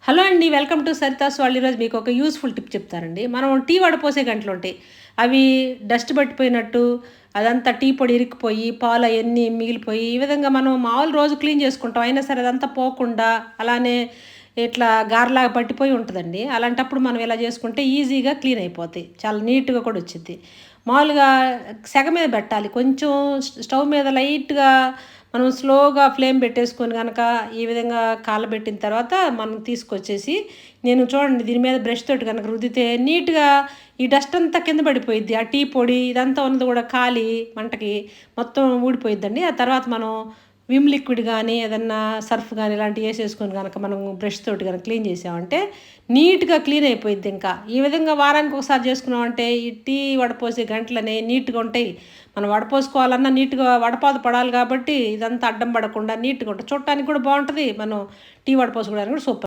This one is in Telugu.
హలో అండి. వెల్కమ్ టు సరితాస్ వాళ్ళు. ఈరోజు మీకు ఒక యూజ్‌ఫుల్ టిప్ చెప్తానండి. మనం టీ వడపోసే గంటలుంటాయి. అవి డస్ట్ పట్టిపోయినట్టు, అదంతా టీ పొడి ఇరుక్కుపోయి, పాలు అయన్నీ మిగిలిపోయి, ఈ విధంగా మనం మామూలు రోజు క్లీన్ చేసుకుంటాం. అయినా సరే అదంతా పోకుండా అలానే ఇట్లా గారెలాగా పట్టిపోయి ఉంటదండి. అలాంటప్పుడు మనం ఇలా చేసుకుంటే ఈజీగా క్లీన్ అయిపోతాయి. చాలా నీట్‌గా కూడా వచ్చిద్ది. మామూలుగా సెగ మీద పెట్టాలి. కొంచెం స్టవ్ మీద లైట్‌గా మనం స్లోగా ఫ్లేమ్ పెట్టేసుకొని గనక ఈ విధంగా కాలబెట్టిన తర్వాత మనం తీసుకొచ్చేసి నేను చూడండి దీని మీద బ్రష్ తోటి గనక రుద్దితే నీట్‌గా ఈ డస్ట్ అంతా కింద పడిపోయిద్ది. ఆ టీ పొడి ఇదంతా ఉన్నది కూడా కాలి మంటకి మొత్తం ఊడిపోయిద్దండి. ఆ తర్వాత మనం విమ్ లిక్విడ్ గానీ, ఏదన్నా సర్ఫ్ గానీ ఇలాంటివి ఏసేసుకొని గనక మనం బ్రష్ తోటి గనక క్లీన్ చేసామంటే నీట్‌గా క్లీన్ అయిపోయిద్దింకా. ఈ విధంగా వారానికి ఒకసారి చేసుకున్నామంటే ఈ టీ వడపోసే గంటలనేయి నీట్‌గా ఉంటాయి. మనం వడపోసుకోవాలన్నా నీట్‌గా వడపాదు పడాలి కాబట్టి ఇదంతా అడ్డం పడకుండా నీట్‌గా ఉంటది. చూడటానికి కూడా బావుంటది. మనం టీ వడపోసుకోవడానికి కూడా సూపర్.